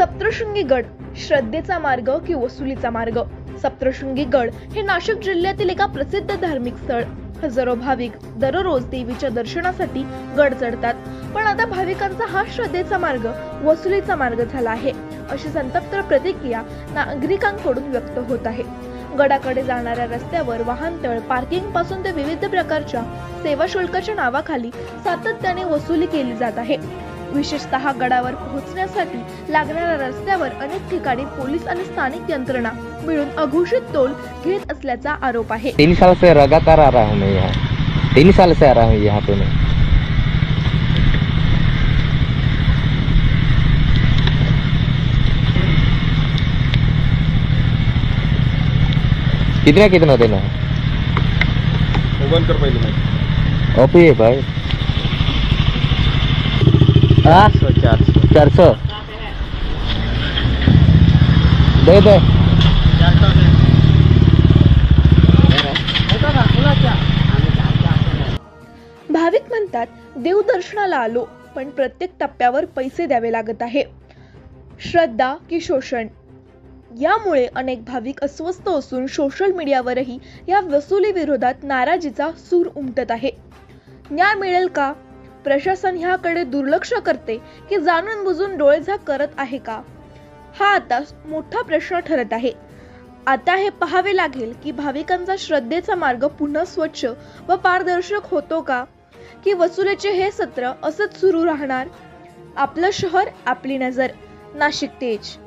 सप्तशृंगी गड श्रद्धेचा मार्ग की वसुलीचा मार्ग? सप्तशृंगी गड हे नाशिक जिल्ह्यातील एका प्रसिद्ध धार्मिक स्थळ. हजारो भाविक दररोज देवीच्या दर्शनासाठी गड चढतात. पण आता भाविकांचा हा श्रद्धेचा मार्ग वसुलीचा मार्ग झाला आहे, अशी संतप्त प्रतिक्रिया नागरिकांकडून व्यक्त होत आहे. गडाकडे जाणाऱ्या रस्त्यावर वाहनतळ पार्किंग पासून ते विविध प्रकारच्या सेवा शुल्काच्या नावाखाली सातत्याने वसुली केली जात आहे. विशेषतः गडावर पोहोचण्यासाठी लागणाऱ्या रस्त्यावर अनेक ठिकाणी पोलीस आणि स्थानिक यंत्रणा मिळून अघोषित टोल घेत असल्याचा आरोप आहे. 3 साल से लगातार आ रहा हूँ मैं यहाँ, 3 साल से आ रहा हूँ यहाँ पे मैं. कितना देना है? बंद कर पहले मैं ओपी है भाई. 400 दे दे. भाविक म्हणतात, देवदर्शनाला आलो पण प्रत्येक टप्प्यावर पैसे द्यावे लागत आहे. श्रद्धा की शोषण? यामुळे अनेक भाविक अस्वस्थ असून सोशल मीडियावरही या वसुली विरोधात नाराजीचा सूर उमटत आहे. न्याय मिळेल का? प्रशासन ह्याकडे दुर्लक्ष करते की जाणून बुजून डोळेझाक करत आहे का? हा आता मोठा प्रश्न ठरत आहे. आता हे पाहावे लागेल की भाविकांचा श्रद्धेचा मार्ग पुन्हा स्वच्छ व पारदर्शक होतो का, की वसुलीचे हे सत्र असंच सुरू राहणार? आपलं शहर आपली नजर. नाशिक तेज.